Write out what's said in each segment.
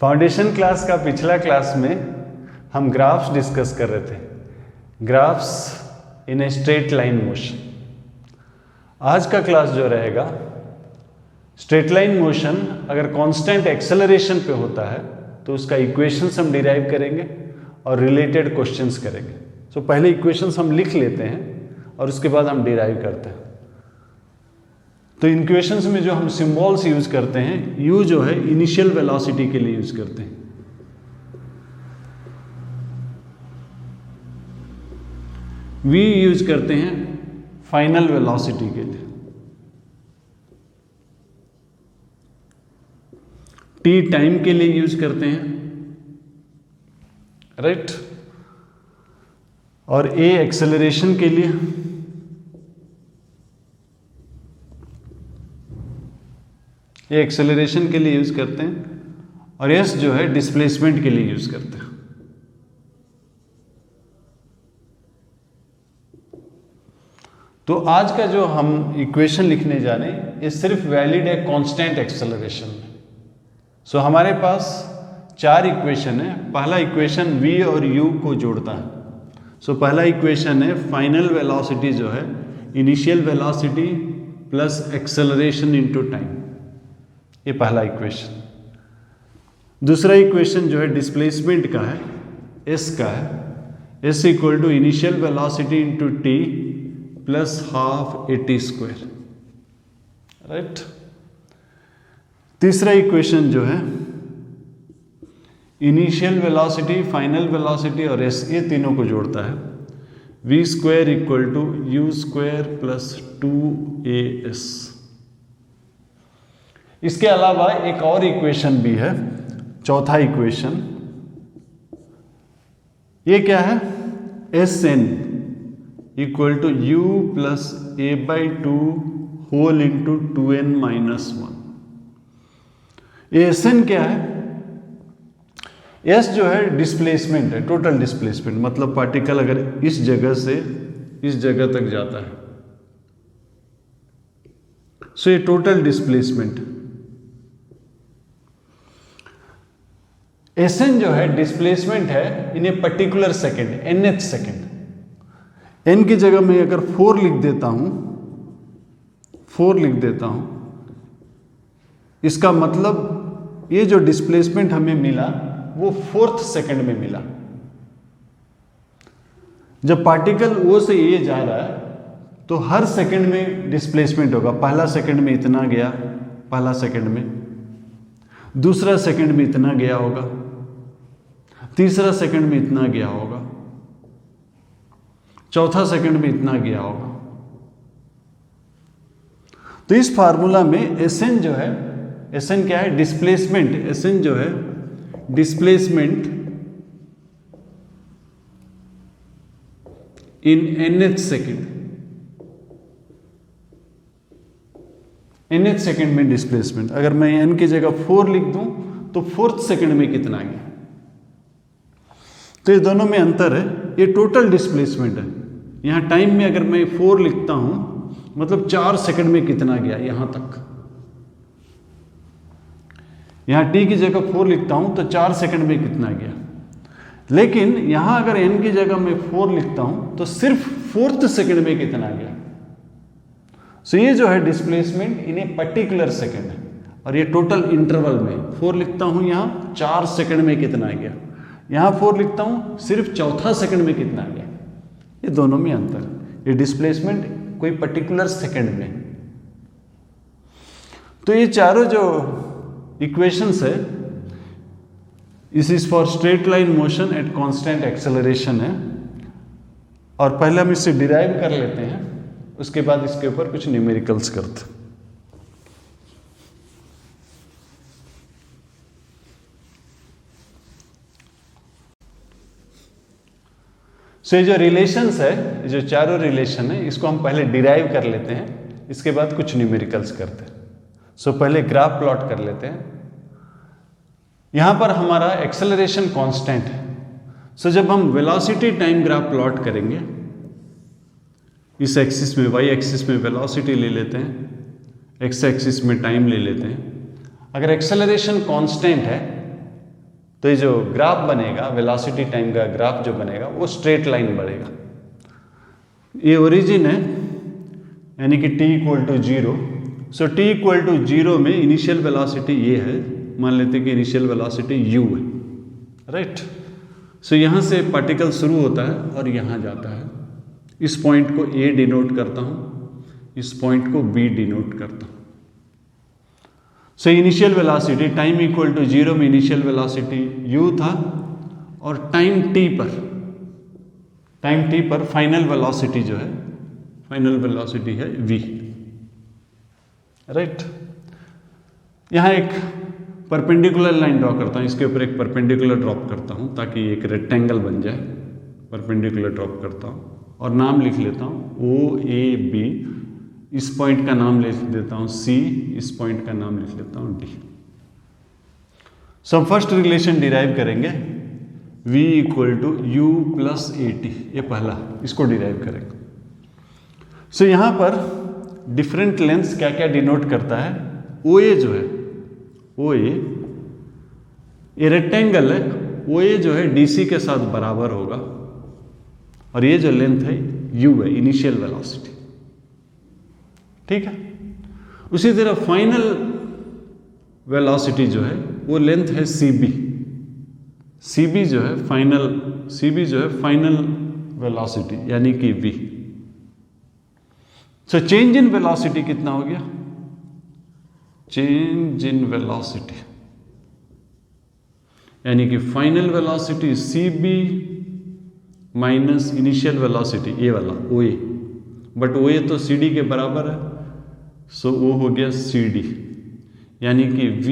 Foundation class का पिछला class में हम ग्राफ्स डिस्कस कर रहे थे, graphs in a straight line motion. आज का क्लास जो रहेगा, स्ट्रेट लाइन मोशन अगर कांस्टेंट एक्सेलरेशन पे होता है तो उसका इक्वेशंस हम डिराइव करेंगे और रिलेटेड क्वेश्चंस करेंगे। सो पहले इक्वेशंस हम लिख लेते हैं और उसके बाद हम डिराइव करते हैं। तो इक्वेशंस में जो हम सिंबल्स यूज करते हैं, यू जो है इनिशियल वेलोसिटी के लिए यूज करते हैं, वी यूज करते हैं फाइनल वेलोसिटी के लिए, टी टाइम के लिए यूज करते हैं, राइट, और ए एक्सेलरेशन के लिए, ये एक्सेलरेशन के लिए यूज करते हैं, और एस जो है डिस्प्लेसमेंट के लिए यूज करते हैं। तो आज का जो हम इक्वेशन लिखने जा रहे हैं ये सिर्फ वैलिड है कांस्टेंट एक्सेलरेशन में। सो हमारे पास चार इक्वेशन है। पहला इक्वेशन वी और यू को जोड़ता है। सो पहला इक्वेशन है फाइनल वेलोसिटी जो है initial velocity plus acceleration into time, ये पहला इक्वेशन। दूसरा इक्वेशन जो है डिस्प्लेसमेंट का है, एस का है, S equal to initial velocity into T plus half A T square, right. तीसरा इक्वेशन जो है इनिशियल वेलोसिटी, फाइनल वेलोसिटी और एस, ये तीनों को जोड़ता है, V square equal to you square plus 2as। इसके अलावा एक और इक्वेशन भी है, चौथा इक्वेशन, ये क्या है, S N equal to you plus A by two whole into 2n minus 1। S N क्या है, एस जो है डिस्प्लेसमेंट है, टोटल डिस्प्लेसमेंट, मतलब पार्टिकल अगर इस जगह से इस जगह तक जाता है, सो ये टोटल डिस्प्लेसमेंट। एस एन जो है डिस्प्लेसमेंट है in a particular second, nth second. n की जगह मैं अगर 4 लिख देता हूं, 4 लिख देता हूं, इसका मतलब ये जो डिस्प्लेसमेंट हमें मिला वो 4th सेकेंड में मिला। जब पार्टिकल O से A जा रहा है तो हर सेकेंड में डिस्प्लेसमेंट होगा। पहला सेकेंड में इतना गया, पहला सेकेंड में, दूसरा सेकेंड में इतना गया होगा, तीसरा सेकेंड में इतना गया होगा, चौथा सेकेंड में इतना गया होगा। तो इस फार्मूला में एसएन जो है, एसएन क्या है, डिस्प्लेसमेंट, एसएन जो है displacement in nth second, nth second में डिस्प्लेसमेंट। अगर मैं n की जगह 4 लिख दूं तो 4th सेकेंड में कितना गया। तो ये दोनों में अंतर है, ये टोटल डिस्प्लेसमेंट है। यहां टाइम में अगर मैं 4 लिखता हूं मतलब 4 सेकंड में कितना गया यहां तक। यहां t की जगह 4 लिखता हूं तो 4 सेकंड में कितना गया। लेकिन यहां अगर n की जगह मैं 4 लिखता हूं तो सिर्फ 4th सेकंड में कितना गया। सो ये जो है displacement in a particular second है, और ये टोटल इंटरवल में 4 लिखता हूं यहां 4 सेकंड में कितना गया, यहां 4 लिखता हूं सिर्फ चौथा सेकंड में कितना गया। ये दोनों में अंतर, ये डिस्प्लेसमेंट कोई पर्टिकुलर सेकंड में। तो ये चारों जो इक्वेशंस है, this is for straight line motion at constant acceleration है, और पहले हम इसे डिराइव कर लेते हैं, उसके बाद इसके ऊपर कुछ न्यूमेरिकल्स करते हैं। सो ये जो रिलेशंस है, जो चारों रिलेशन है, इसको हम पहले डिराइव कर लेते हैं, इसके बाद कुछ न्यूमेरिकल्स करते हैं। सो पहले ग्राफ प्लॉट कर लेते हैं। यहां पर हमारा एक्सेलरेशन कांस्टेंट है। सो जब हम वेलोसिटी टाइम ग्राफ प्लॉट करेंगे, इस एक्सिस में, वाई एक्सिस में वेलोसिटी ले लेते हैं, एक्स एक्सिस में टाइम ले लेते हैं। अगर एक्सेलरेशन कांस्टेंट है तो ये जो ग्राफ बनेगा, वेलोसिटी टाइम का ग्राफ जो बनेगा वो स्ट्रेट लाइन बढ़ेगा। ये ओरिजिन है, यानी कि t equal to 0। So t equal to 0 में इनिशियल वेलोसिटी ये है, मान लेते हैं कि इनिशियल वेलोसिटी u है, राइट। सो यहाँ से पार्टिकल शुरू होता है और यहाँ जाता है। इस पॉइंट को a डिनोट करता हूँ, इस पॉइंट को b डिनोट करता हूँ। So initial velocity time equal to 0 में इनिशियल वेलोसिटी u था, और टाइम t पर फाइनल वेलोसिटी जो है, फाइनल वेलोसिटी है v, राइट। यहाँ एक परपेंडिकुलर लाइन ड्रॉ करता हूँ, इसके ऊपर एक परपेंडिकुलर ड्रॉप करता हूँ ताकि एक रेक्टेंगल बन जाए। परपेंडिकुलर ड्रॉप करता हूँ और नाम लिख लेता हूँ OAB, इस पॉइंट का नाम लिख देता हूँ C, इस पॉइंट का नाम लिख लेता हूँ D। सो हम फर्स्ट रिलेशन डिराइव करेंगे, V equal to U plus AT, ये पहला, इसको डिराइव करेंगे। सो यहाँ पर डिफरेंट लेंथ्स क्या क्या डिनोट करता है। OA जो है, OA ये रेक्टेंगल है, OA जो है DC के साथ बराबर होगा, और ये जो लेंथ है U है, इनिशियल वेलोसिटी, ठीक है। उसी तरह फाइनल वेलोसिटी जो है वो लेंथ है CB, CB जो है फाइनल वेलोसिटी यानी कि V। So change in velocity कितना हो गया, चेंज इन वेलोसिटी यानी कि final velocity CB minus initial velocity ये वाला OA, बट OA तो CD के बराबर है, सो वो हो गया CD, यानी कि V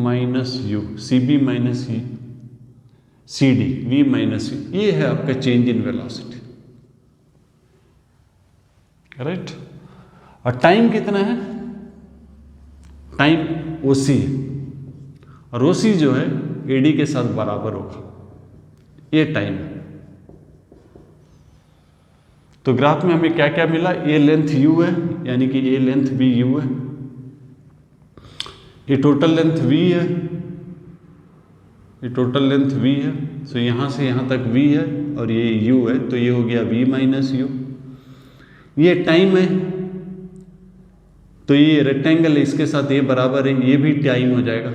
minus U, CB minus CD, V minus U, ये है आपका चेंज इन वेलोसिटी, राइट। और टाइम कितना है, टाइम OC है, और OC जो है AD के साथ बराबर होगा, ये टाइम है। तो ग्राफ में हमें क्या क्या मिला, ये लेंथ U है, यानी कि ये लेंथ भी U है, ये टोटल लेंथ V है, ये टोटल लेंथ V है। सो यहाँ से यहाँ तक V है और ये U है, तो ये हो गया V माइनस U। ये टाइम है, तो ये रेक्टेंगल है, इसके साथ ये बराबर है, ये भी टाइम हो जाएगा।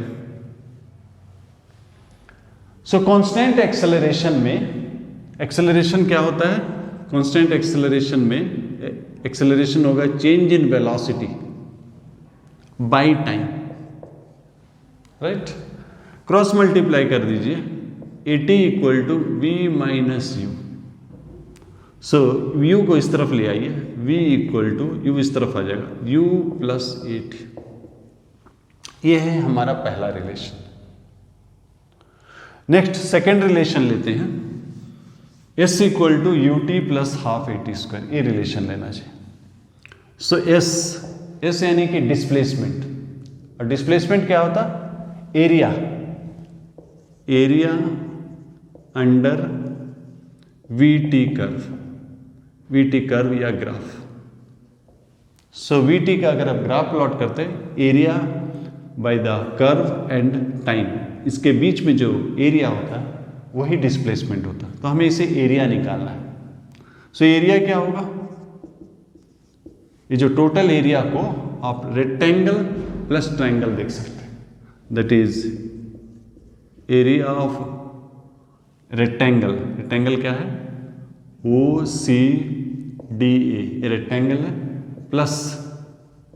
सो कांस्टेंट एक्सेलरेशन में, एक्सेलरेशन क्या होता है, कांस्टेंट एक्सेलरेशन में एक्सेलरेशन होगा change in velocity by time, right. Cross multiply कर दीजिए, AT equal to V minus U। So U को इस तरफ ले आइए, V इक्वल टू U इस तरफ आ जाएगा, U प्लस AT। ये है हमारा पहला रिलेशन। नेक्स्ट सेकेंड रिलेशन लेते हैं, S equal to UT plus half AT square, ये रिलेशन लेना चाहिए। सो S यानी कि डिस्प्लेसमेंट, और डिस्प्लेसमेंट क्या होता, एरिया अंडर VT कर्व या ग्राफ। सो VT का अगर आप ग्राफ प्लॉट करते हैं, area by the curve and time, इसके बीच में जो एरिया होता है वही डिस्प्लेसमेंट होता है, तो हमें इसे एरिया निकालना है। सो एरिया क्या होगा, ये जो टोटल एरिया को आप रेक्टेंगल प्लस ट्रायंगल देख सकते हैं, that is area of rectangle. Rectangle क्या है, OCDA, ये रेक्टेंगल है, plus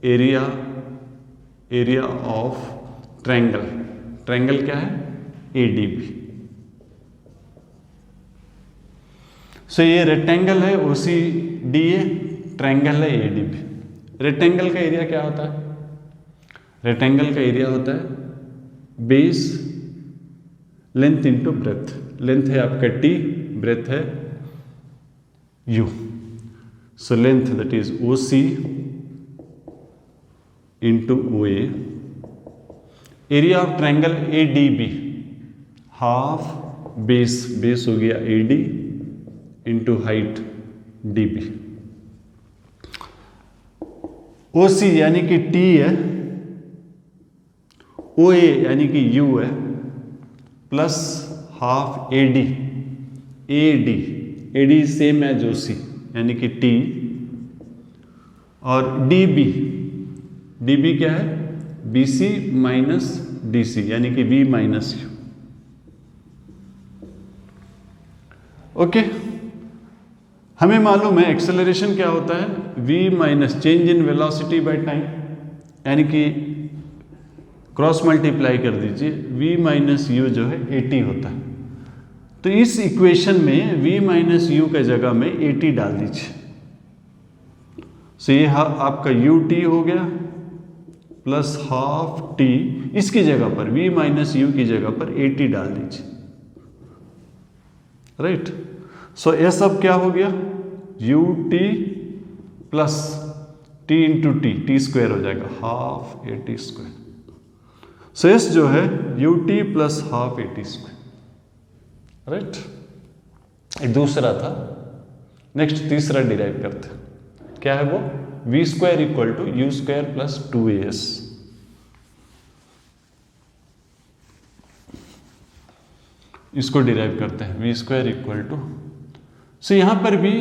area of triangle, triangle क्या है, ADB। सो ये रेक्टेंगल है OCDA, ट्रायंगल है ADB। रेक्टेंगल का एरिया क्या होता है, रेक्टेंगल का एरिया होता है base length into breadth. Length है आपका T, ब्रेथ है U। So length that is OC into OA। Area of triangle ADB, half base हो गया AD into height DB। OC यानी कि T है, OA यानी कि U है, plus half AD, AD same as OC यानी कि T, और DB क्या है, BC माइनस DC यानी कि V माइनस U। ओके, हमें मालूम है एक्सेलरेशन क्या होता है, V minus change in velocity by time, यानी कि क्रॉस मल्टीप्लाई कर दीजिए, V माइनस U जो है 80 होता है। तो इस इक्वेशन में V माइनस U के जगह में 80 डाल दीजिए। सो ये आपका UT हो गया प्लस हाफ T, इसकी जगह पर V माइनस U की जगह पर 80 डाल दीजिए, राइट। सो ये सब क्या हो गया, UT plus T into T square हो जाएगा, half AT square. So S जो है UT plus half AT square, right. एक दूसरा था, नेक्स्ट तीसरा डिराइव करते हैं, क्या है वो, V square equal to U square plus 2AS। इसको डिराइव करते हैं, V square equal to, so यहां पर भी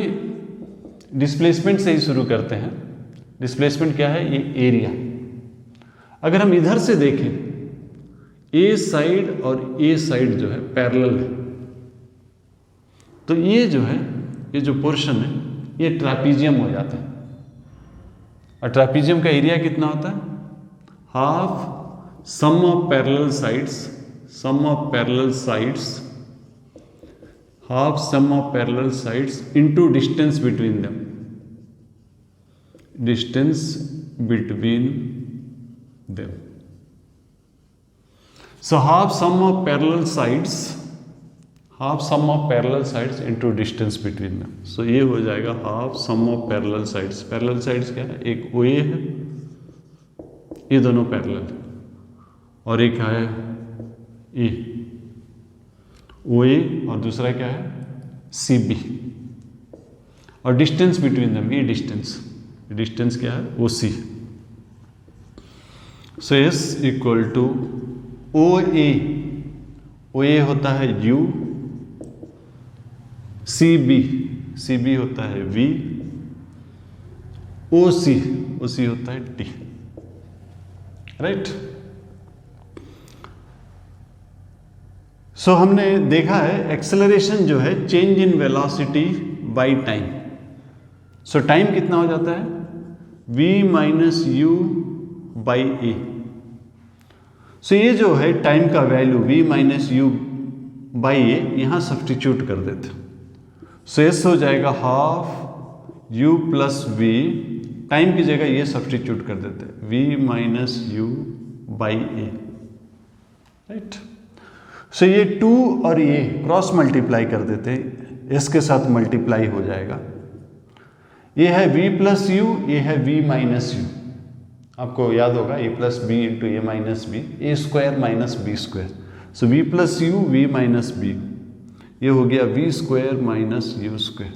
डिस्प्लेसमेंट से ही शुरू करते हैं। डिस्प्लेसमेंट क्या है, ये एरिया। अगर हम इधर से देखें, A साइड और A साइड जो है पैरेलल है, तो ये जो है, ये जो पोर्शन है ये ट्रापीजियम हो जाता है। और ट्रापीजियम का एरिया कितना होता है, half sum of parallel sides, half sum of parallel sides into distance between them, so half sum of parallel sides into distance between them, so ये हो जाएगा half sum of parallel sides क्या है, एक OA है, ये दोनों parallel है, और एक है E, OA, और दूसरा क्या है CB, और डिस्टेंस बिटवीन देम, ये डिस्टेंस क्या है, OC। So S equal to OA होता है U, CB होता है V, OC होता है T, राइट। सो हमने देखा है एक्सेलरेशन जो है change in velocity by time. So time कितना हो जाता है, V minus U by A। So ये जो है टाइम का value V minus U by A यहाँ सब्सटीट्यूट कर देते हैं। सो एस हो जाएगा half U plus V, time की जगह ये सब्सटीट्यूट कर देते हैं, V minus U by A, right. So ये 2 और ये क्रॉस मल्टीप्लाई कर देते हैं, S के साथ मल्टीप्लाई हो जाएगा। ये है V प्लस U, ये है V माइनस U। आपको याद होगा A plus B into A minus B, A square minus B square. So V plus U, V minus B, ये हो गया V square minus U square.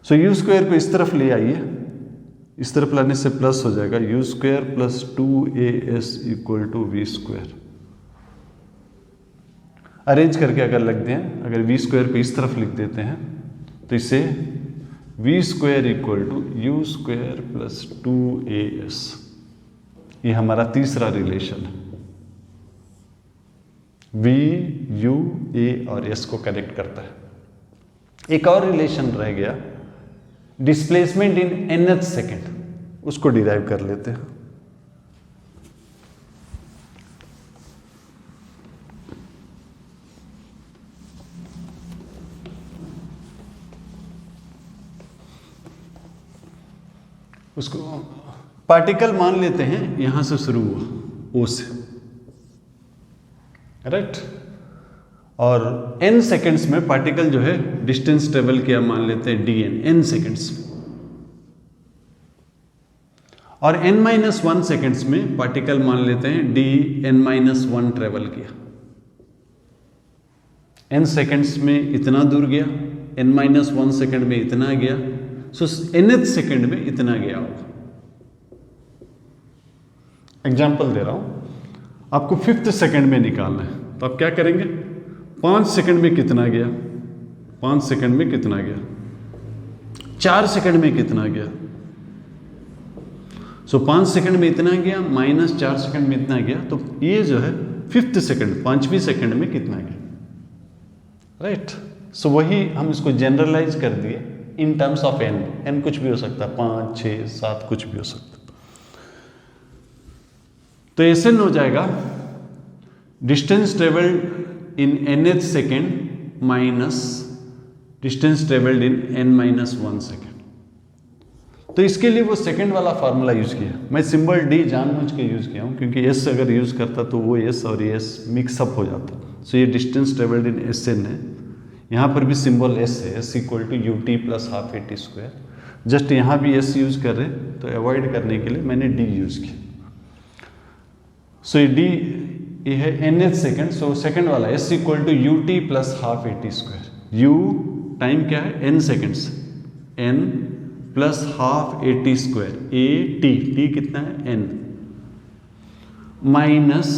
So U square को इस तरफ ले आइए, इस तरफ लाने से प्लस हो जाएगा, U square plus 2AS equal to V square. Arrange करके अगर लगते हैं, अगर V स्क्वायर को इस तरफ लिख देते हैं तो इसे V square equal to U square plus 2AS, ये हमारा तीसरा रिलेशन है। V, U, A और S को कनेक्ट करता है। एक और रिलेशन रह गया, डिस्प्लेसमेंट इन nth सेकेंड, उसको डिराइव कर लेते हैं। उसको पार्टिकल मान लेते हैं, यहां से शुरू हुआ O से, राइट। और n सेकेंड्स में पार्टिकल जो है डिस्टेंस ट्रेवल किया मान लेते हैं dn, n सेकेंड्स में। और n-1 सेकेंड्स में पार्टिकल मान लेते हैं dn-1 ट्रेवल किया। n सेकेंड्स में इतना दूर गया, n-1 सेकेंड में इतना गया, सो nth सेकेंड में इतना गया होगा। एग्जाम्पल दे रहा हूं आपको, 5th सेकेंड में निकालना है। तो आप क्या करेंगे, 5 सेकंड में कितना गया, 5 सेकंड में कितना गया, 4 सेकंड में कितना गया। सो 5 सेकंड में इतना गया माइनस 4 सेकंड में इतना गया, तो ये जो है 5th सेकंड, 5वीं सेकंड में कितना गया, राइट। सो वही हम इसको जनरलाइज कर दिए in terms of N. N कुछ भी हो सकता है, 5, 6, 7 कुछ भी हो सकता है। तो ऐसे हो जाएगा डिस्टेंस ट्रेवल्ड इन nth second minus distance travelled इन n-1 सेकेंड। तो इसके लिए वो सेकेंड वाला फार्मूला यूज किया। मैं सिंबल डी जानबूझ के यूज किया हूं क्योंकि एस अगर यूज करता तो वो एस और एस मिक्सअप हो जाता। सो ये distance travelled in S N है, यहाँ पर भी सिंबल एस है, S equal to U T plus half A T square. Just यहाँ भी एस यूज कर रहे तो अवॉइड करने के लिए मैंने डी यूज किया। सो डी ये है nth सेकेंड, सो सेकेंड वाला S equal to U T plus half A T square. U time क्या है n seconds, n plus half A T square, A T, T कितना है n, माइनस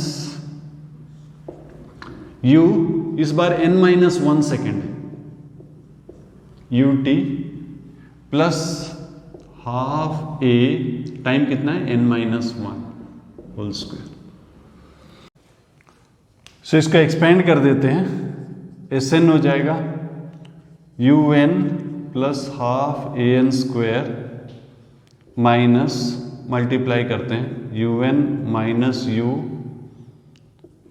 u इस बार n-1 second है, U T plus half A time कितना है n-1 whole square. सो इसको एक्सपेंड कर देते हैं, एस एन हो जाएगा U N plus half A N square minus multiply करते हैं U N minus U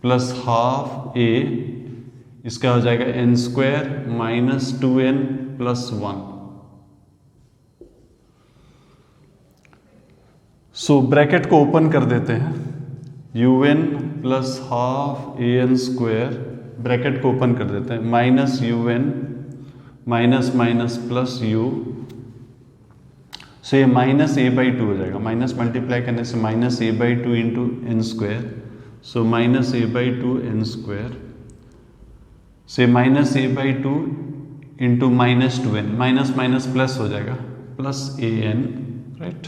plus half A, इसका हो जाएगा N square minus 2n plus 1। So bracket को ओपन कर देते हैं, U N plus half A N square, bracket को ओपन कर देते हैं, minus U N minus minus plus U. So ये माइनस ए बाई टू हो जाएगा, माइनस मल्टीप्लाई करने से minus A by two into N square, so minus A by two N square, से minus A by two into minus 2n, minus minus plus हो जाएगा plus A N, right,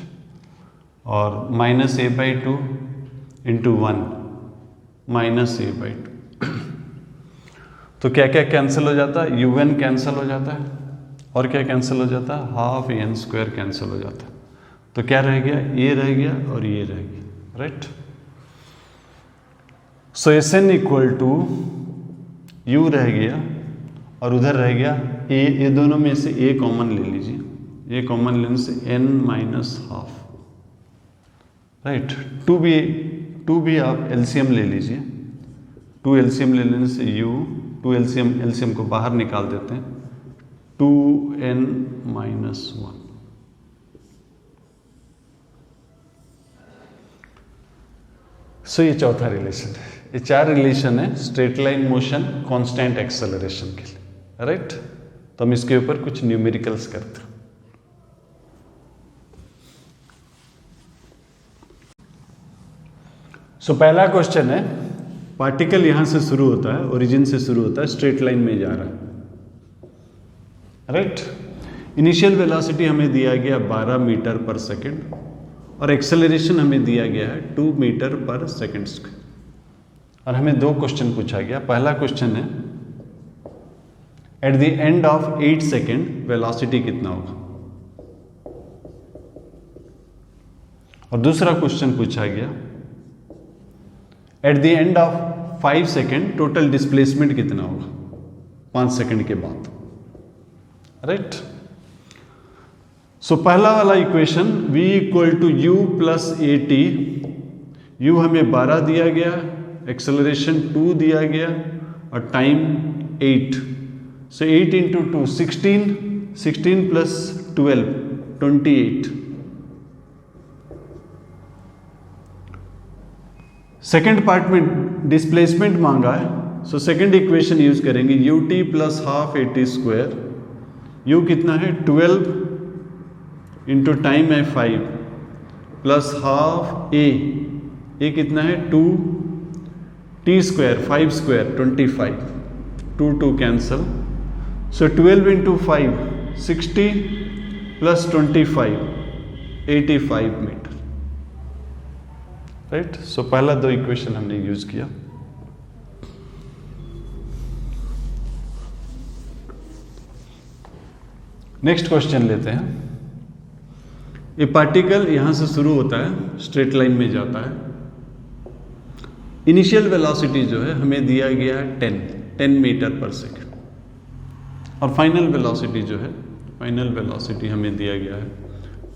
और minus A by two into 1 minus A by two. तो क्या क्या cancel हो जाता है, यू एन कैंसिल हो जाता है और क्या कैंसिल हो जाता है, half A N square cancel हो जाता है। तो क्या रह गया, ये रह गया और ये रह गया, right. So S N equal to U रह गया और उधर रह गया ए, ये दोनों में से ए कॉमन ले लीजिए, ए कॉमन लेने से n minus half, right. Two भी आप एलसीएम ले लीजिए, 2 एलसीएम ले लेने से u, 2 एलसीएम को बाहर निकाल देते हैं, 2n माइनस 1। सो ये चौथा रिलेशन है। ये 4 रिलेशन है straight line motion, constant acceleration के लिए, राइट। तो हम इसके ऊपर कुछ न्यूमेरिकल्स करते हैं। सो पहला क्वेश्चन है, पार्टिकल यहां से शुरू होता है, ओरिजिन से शुरू होता है, स्ट्रेट लाइन में जा रहा है, राइट। इनिशियल वेलोसिटी हमें दिया गया 12 मीटर पर सेकेंड और एक्सेलरेशन हमें दिया गया है 2 मीटर पर सेकेंड स्क्वायर। और हमें 2 क्वेश्चन पूछा गया। पहला क्वेश्चन है at the end of 8 second velocity कितना होगा, और दूसरा क्वेश्चन पूछा गया at the end of 5 second total displacement कितना होगा 5 सेकेंड के बाद, राइट। सो पहला वाला equation v equal to you plus a t, u हमें 12 दिया गया, एक्सेलरेशन 2 दिया गया और time 8। So 8 into 2 16, 16 plus 12 28। Second part में डिस्प्लेसमेंट मांगा है, सो सेकेंड इक्वेशन यूज करेंगे u T plus half A T square. U कितना है 12 इंटू टाइम है 5 प्लस हाफ ए कितना है 2 टी स्क्वायर 5 स्क्वायर 25, 2 कैंसल। सो 12 into 5 60 plus 25 85 metre, right. So पहला 2 इक्वेशन हमने यूज किया। नेक्स्ट क्वेश्चन लेते हैं। ये पार्टिकल यहां से शुरू होता है, स्ट्रेट लाइन में जाता है। इनिशियल वेलोसिटी जो है हमें दिया गया है 10 मीटर पर सेकेंड, और फाइनल वेलोसिटी जो है, फाइनल वेलोसिटी हमें दिया गया है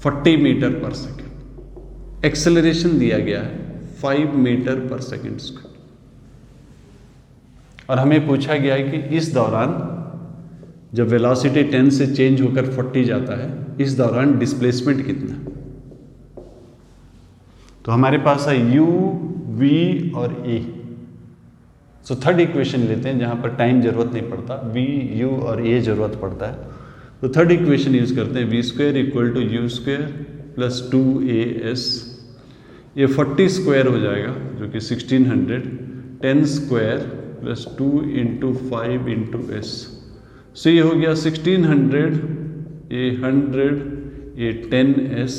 40 मीटर पर सेकेंड। एक्सेलरेशन दिया गया है 5 मीटर पर सेकेंड स्क्वायर, और हमें पूछा गया है कि इस दौरान जब वेलोसिटी 10 से चेंज होकर 40 जाता है, इस दौरान डिस्प्लेसमेंट कितना। तो हमारे पास है u, v और a। सो थर्ड इक्वेशन लेते हैं जहां पर टाइम जरूरत नहीं पड़ता, v, u और a जरूरत पड़ता है। तो थर्ड इक्वेशन यूज करते हैं, v square equal to you square plus 2as। ये 40 स्क्वायर हो जाएगा जो कि 1600, 10 square plus 2 into 5 into S. So ये हो गया 1600, ये 100, ये 10s।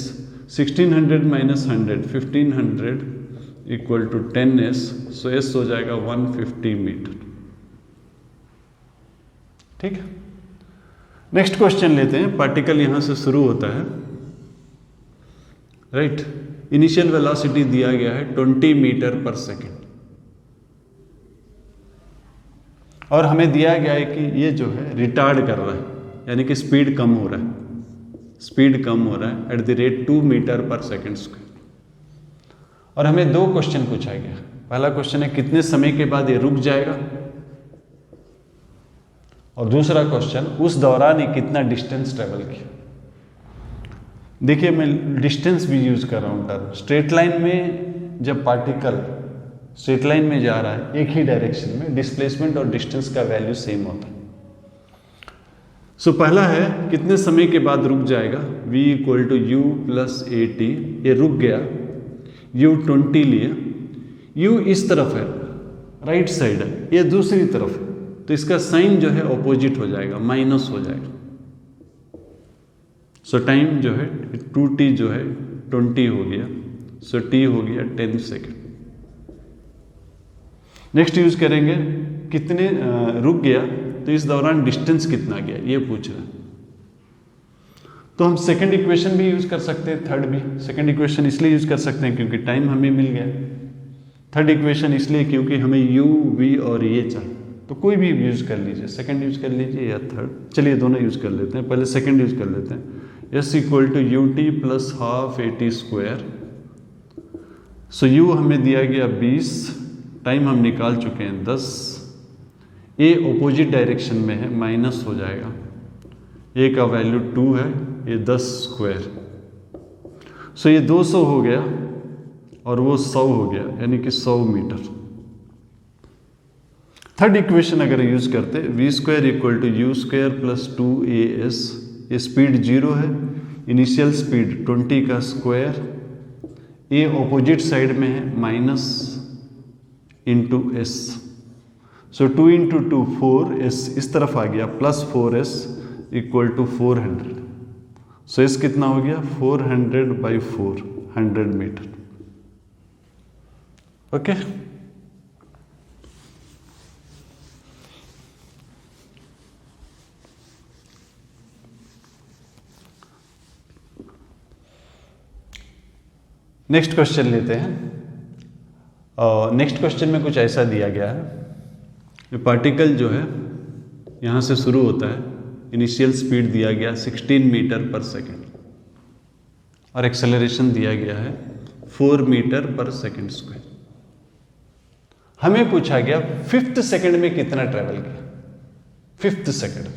1600 minus 100, 1500 equal to 10s। So s हो जाएगा 150 मीटर। ठीक है, नेक्स्ट क्वेश्चन लेते हैं। पार्टिकल यहां से शुरू होता है, राइट। इनिशियल वेलोसिटी दिया गया है 20 मीटर पर सेकेंड, और हमें दिया गया है कि ये जो है रिटार्ड कर रहा है, यानी कि स्पीड कम हो रहा है, स्पीड कम हो रहा है एट द रेट 2 मीटर पर सेकेंड स्क्वायर। और हमें दो क्वेश्चन पूछा गया। पहला क्वेश्चन है कितने समय के बाद ये रुक जाएगा, और दूसरा क्वेश्चन उस दौरान ये कितना डिस्टेंस ट्रेवल किया। देखिए मैं डिस्टेंस भी यूज कर रहा हूं टर्म। स्ट्रेट लाइन में जब पार्टिकल स्ट्रेट लाइन में जा रहा है एक ही डायरेक्शन में, डिस्प्लेसमेंट और डिस्टेंस का वैल्यू सेम होता है। सो पहला है कितने समय के बाद रुक जाएगा, v equal to you plus a t. ये रुक गया, u 20 लिया, u इस तरफ है, राइट साइड है, ये दूसरी तरफ है, तो इसका साइन जो है ऑपोजिट हो जाएगा, माइनस हो जाएगा। सो टाइम जो है 2t जो है 20 हो गया, सो t हो गया 10 सेकेंड। नेक्स्ट यूज करेंगे कितने रुक गया, तो इस दौरान डिस्टेंस कितना गया ये पूछ रहे हैं। तो हम सेकंड इक्वेशन भी यूज कर सकते हैं, थर्ड भी। सेकंड इक्वेशन इसलिए यूज कर सकते हैं क्योंकि टाइम हमें मिल गया। थर्ड इक्वेशन इसलिए क्योंकि हमें u, v और ये चाहिए। तो कोई भी यूज कर लीजिए, सेकंड यूज कर लीजिए या थर्ड, चलिए दोनों यूज कर लेते हैं। पहले सेकंड यूज कर लेते हैं, s equal to U T plus half A T square. So u हमें दिया गया 20, टाइम हम निकाल चुके हैं 10। ए ऑपोजिट डायरेक्शन में है, माइनस हो जाएगा, ए का वैल्यू 2 है, ये 10 स्क्वायर। सो ये 200 हो गया और वो 100 हो गया, यानी कि 100 मीटर। थर्ड इक्वेशन अगर यूज करते, v square equal to you square plus 2as। ये स्पीड 0 है, इनिशियल स्पीड 20 का स्क्वायर, ए ऑपोजिट साइड में है, minus into S. So 2 into 2 4s, इस तरफ आ गया, plus 4s equal to 400। So s कितना हो गया, 400/4, 100 मीटर। ओके, नेक्स्ट क्वेश्चन लेते हैं। नेक्स्ट क्वेश्चन में कुछ ऐसा दिया गया है, ये पार्टिकल जो है यहाँ से शुरू होता है, इनिशियल स्पीड दिया गया 16 मीटर पर सेकेंड, और एक्सेलरेशन दिया गया है 4 मीटर पर सेकेंड स्क्वायर। हमें पूछा गया 5th सेकेंड में कितना ट्रेवल किया, 5th सेकेंड।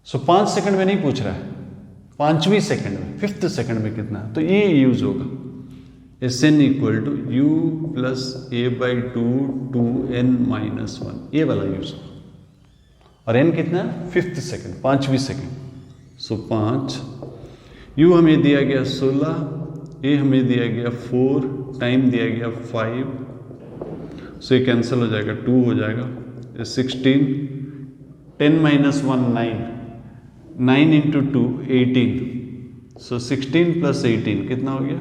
सो 5 सेकेंड में नहीं पूछ रहा है, 5वीं सेकेंड में, 5th सेकेंड में कितना, तो ये यूज होगा, Sn equal to you plus a/2 2n minus 1, ये वाला यूज होगा। और n कितना, 5th सेकेंड, 5वीं सेकेंड। सो 5, u हमें दिया गया 16, a हमें दिया गया 4, टाइम दिया गया 5। सो ये कैंसिल हो जाएगा, 2 हो जाएगा, 16, 10 माइनस 1 9, 9 इंटू 2 18। सो 16 प्लस 18 कितना हो गया,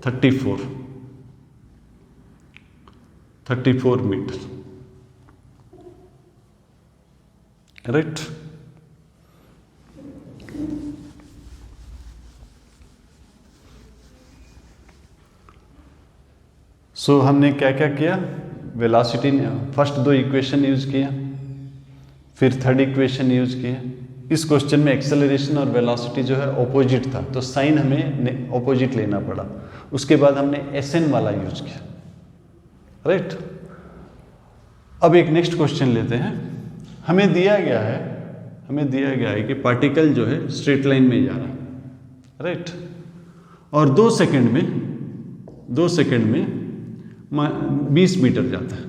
34 मीटर, राइट। सो हमने क्या क्या किया, वेलोसिटी फर्स्ट दो इक्वेशन यूज किया, फिर थर्ड इक्वेशन यूज किया। इस क्वेश्चन में एक्सेलरेशन और वेलोसिटी जो है ऑपोजिट था, तो साइन हमें ऑपोजिट लेना पड़ा। उसके बाद हमने एसएन वाला यूज किया, राइट। अब एक नेक्स्ट क्वेश्चन लेते हैं। हमें दिया गया है कि पार्टिकल जो है स्ट्रेट लाइन में जा रहा है, राइट, और 2 सेकंड में 20 मीटर जाता है,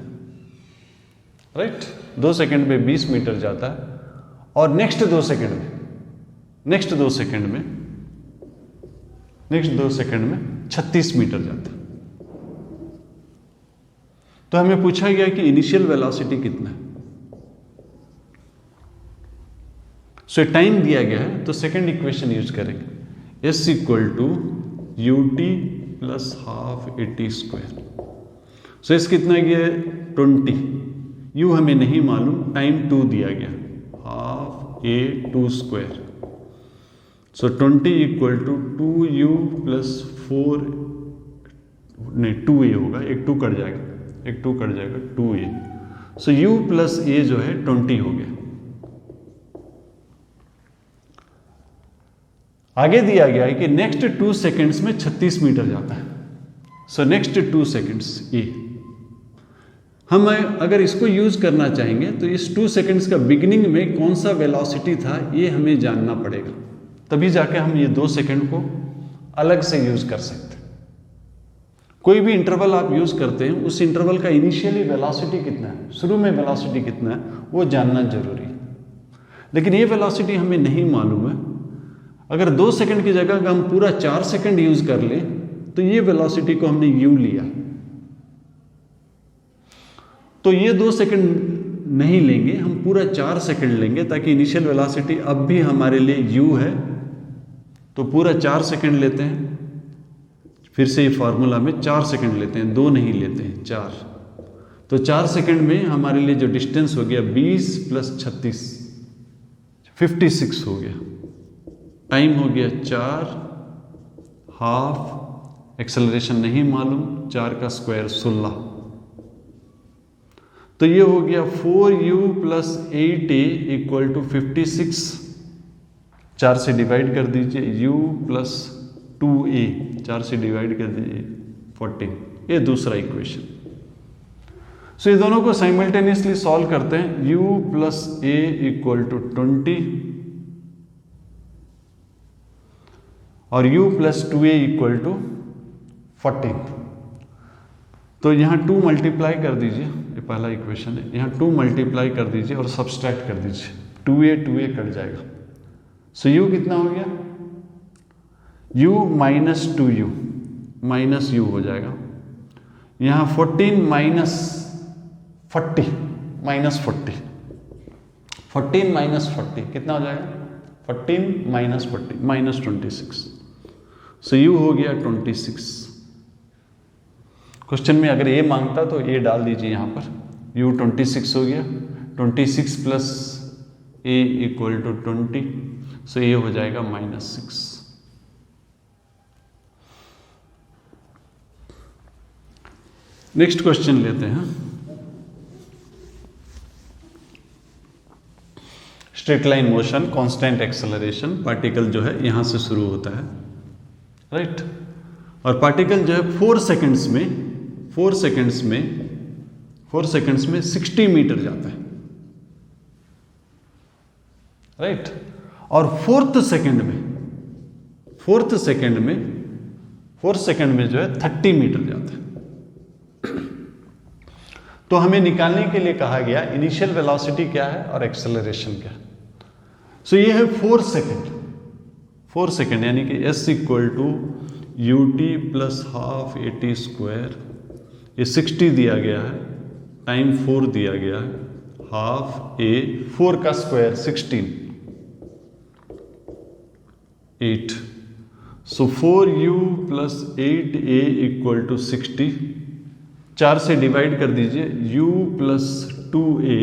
राइट। 2 सेकंड में 20 मीटर जाता है, और नेक्स्ट 2 सेकंड में 36 मीटर जाता है। तो हमें पूछा गया कि इनिशियल वेलोसिटी कितना है। सो टाइम दिया गया है, तो सेकंड इक्वेशन यूज करेंगे, s equal to ut plus half AT square. So s कितना गया है 20, u हमें नहीं मालूम, टाइम 2 दिया गया, half A2 square. So 20 equal to 2u plus 4, नहीं 2a होगा, एक 2 कट जाएगा 2a। So u plus a जो है 20 हो गया। आगे दिया गया है कि नेक्स्ट 2 सेकेंड्स में 36 मीटर जाता है। सो नेक्स्ट 2 सेकेंड्स ए, हम अगर इसको यूज करना चाहेंगे तो इस 2 सेकेंड्स का बिगिनिंग में कौन सा वेलोसिटी था ये हमें जानना पड़ेगा, तभी जाके हम ये 2 सेकेंड को अलग से यूज कर सकते हैं। कोई भी इंटरवल आप यूज करते हैं, उस इंटरवल का इनिशियली वेलोसिटी कितना है, शुरू में वेलोसिटी कितना है, वो जानना जरूरी है। लेकिन ये वेलोसिटी हमें नहीं मालूम है। अगर 2 सेकंड की जगह हम पूरा 4 सेकंड यूज कर लें तो ये वेलोसिटी को हमने u लिया, तो ये 2 सेकंड नहीं लेंगे, हम पूरा 4 सेकंड लेंगे, ताकि इनिशियल वेलोसिटी अब भी हमारे लिए u है। तो पूरा 4 सेकंड लेते हैं, फिर से ये फार्मूला में 4 सेकंड लेते हैं, 2 नहीं लेते हैं, 4। तो 4 सेकंड में हमारे लिए जो डिस्टेंस हो गया 20 प्लस 36 56 हो गया। टाइम हो गया 4, हाफ, एक्सेलरेशन नहीं मालूम, 4 का स्क्वायर 16। तो ये हो गया 4u plus 8a equal to 56। 4 से डिवाइड कर दीजिए, u प्लस 2a 4 से डिवाइड कर दीजिए 14। ये दूसरा इक्वेशन। सो ये दोनों को साइमल्टेनियसली सॉल्व करते हैं। u plus a equal to 20 और u plus 2a equal to 14। तो यहाँ 2 मल्टीप्लाई कर दीजिए, ये पहला इक्वेशन है, यहाँ 2 मल्टीप्लाई कर दीजिए और सब्सट्रैक्ट कर दीजिए, 2a कट जाएगा। सो u कितना हो गया, u minus 2u minus u हो जाएगा। यहाँ 14 माइनस 40 माइनस 40, 14 माइनस 40 कितना हो जाएगा, 14 माइनस 40 माइनस 26। सो u हो गया 26। क्वेश्चन में अगर a मांगता तो a डाल दीजिए यहाँ पर, u 26 हो गया, 26 प्लस a इक्वल टू 20। सो ये हो जाएगा -6। नेक्स्ट क्वेश्चन लेते हैं। Straight line motion, constant acceleration, particle जो है यहां से शुरू होता है, राइट। और पार्टिकल जो है 4 सेकंड्स में 60 मीटर जाता है, राइट। और फोर्थ सेकंड में जो है 30 मीटर जाता है। तो हमें निकालने के लिए कहा गया इनिशियल वेलोसिटी क्या है और एक्सेलरेशन क्या है। सो ये है 4 सेकंड, यानी कि s equal to ut plus half AT square. ये 60 दिया गया है, टाइम 4 दिया गया है, हाफ a, 4 का square 16, 8। So 4u plus 8a equal to 60। 4 से डिवाइड कर दीजिए, u प्लस 2a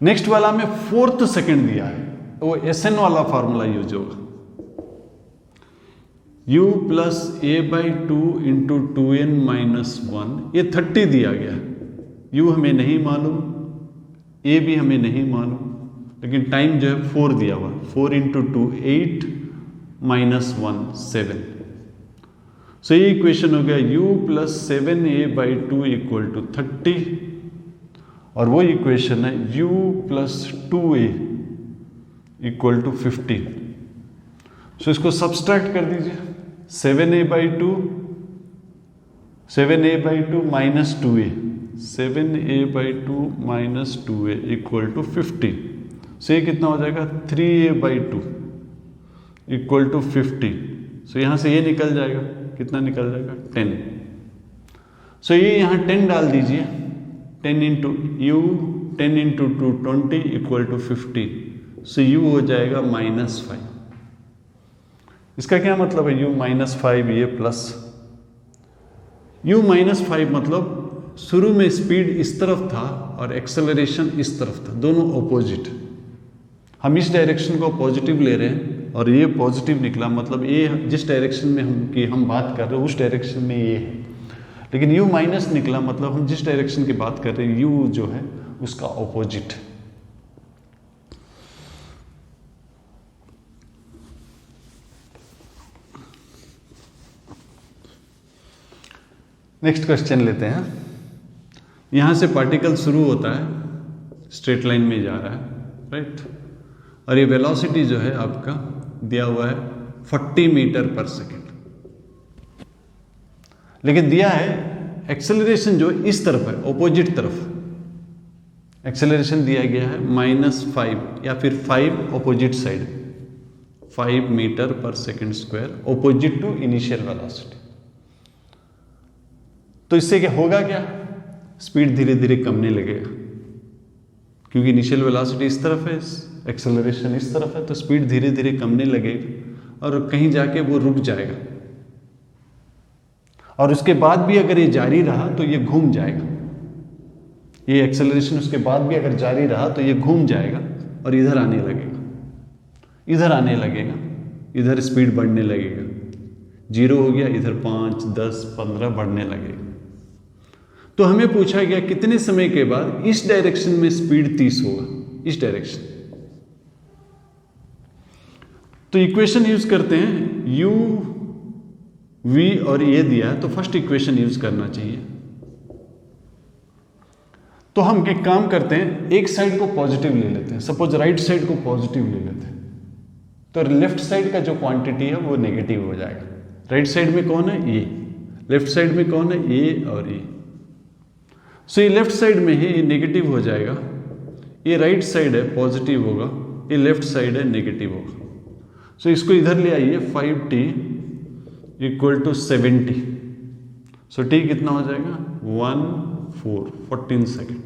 नेक्स्ट वाला में 4th सेकंड दिया है, वो SN वाला फार्मूला यूज होगा, u plus A by two into two n minus one, ये 30 दिया गया। u हमें नहीं मालूम, a भी हमें नहीं मालूम, लेकिन टाइम जो है 4 दिया हुआ, 4 इंटू टू 8 माइनस 1 7। सो ये इक्वेशन हो गया u plus 7a by two equal to 30, और वो इक्वेशन है u plus 2a equal to 15। So इसको सब्सट्रैक्ट कर दीजिए, 7a by two, 7a by two minus 2a, 7a by two minus 2a equal to 50। So ये कितना हो जाएगा, 3a by two equal to 50। So यहाँ से ये निकल जाएगा, कितना निकल जाएगा, 10। सो ये यहाँ 10 डाल दीजिए, 10 into u, 10 into two 20 equal to 50। So u हो जाएगा -5। इसका क्या मतलब है, u -5 ये प्लस u -5, मतलब शुरू में स्पीड इस तरफ था और एक्सेलरेशन इस तरफ था, दोनों ऑपोजिट। हम इस डायरेक्शन को पॉजिटिव ले रहे हैं और ये पॉजिटिव निकला, मतलब ये जिस डायरेक्शन में हम बात कर रहे हैं उस डायरेक्शन में ये है, लेकिन u माइनस निकला, मतलब हम जिस डायरेक्शन की बात कर रहे हैं u जो है उसका ऑपोजिट। नेक्स्ट क्वेश्चन लेते हैं। यहाँ से पार्टिकल शुरू होता है, स्ट्रेट लाइन में जा रहा है, राइट, और ये वेलोसिटी जो है आपका दिया हुआ है 40 मीटर पर सेकेंड, लेकिन दिया है एक्सेलरेशन जो इस तरफ है, ऑपोजिट तरफ एक्सेलरेशन दिया गया है -5 या फिर 5 ऑपोजिट साइड, 5 मीटर पर second square opposite to initial velocity. तो इससे क्या होगा, क्या स्पीड धीरे धीरे कमने लगेगा, क्योंकि इनिशियल वेलोसिटी इस तरफ है, एक्सेलरेशन इस तरफ है, तो स्पीड धीरे धीरे कमने लगेगा और कहीं जाके वो रुक जाएगा, और उसके बाद भी अगर ये जारी रहा तो ये घूम जाएगा। ये एक्सेलरेशन उसके बाद भी अगर जारी रहा तो ये घूम जाएगा और इधर आने लगेगा, इधर आने लगेगा, इधर स्पीड बढ़ने लगेगा, 0 हो गया, इधर 5, 10, 15 बढ़ने लगेगा। तो हमें पूछा गया कितने समय के बाद इस डायरेक्शन में स्पीड 30 होगा, इस डायरेक्शन। तो इक्वेशन यूज करते हैं, u v और ये दिया है तो फर्स्ट इक्वेशन यूज करना चाहिए। तो हम एक काम करते हैं, एक साइड को पॉजिटिव ले लेते हैं, सपोज राइट साइड को पॉजिटिव ले लेते हैं, तो लेफ्ट साइड का जो क्वांटिटी है वो नेगेटिव हो जाएगा। राइट साइड में कौन है, ये, लेफ्ट साइड में कौन है, ये और ये। सो ये लेफ्ट साइड में है, ये नेगेटिव हो जाएगा, ये राइट साइड है पॉजिटिव होगा, ये लेफ्ट साइड है नेगेटिव होगा। सो इसको इधर ले आइए, 5t equal to 70। So t कितना हो जाएगा, 14 सेकेंड।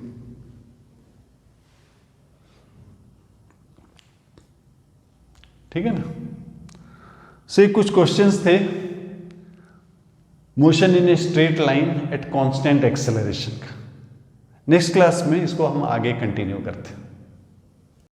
ठीक है ना। सो ये कुछ क्वेश्चंस थे motion in a straight line at constant acceleration का। नेक्स्ट क्लास में इसको हम आगे कंटिन्यू करते हैं।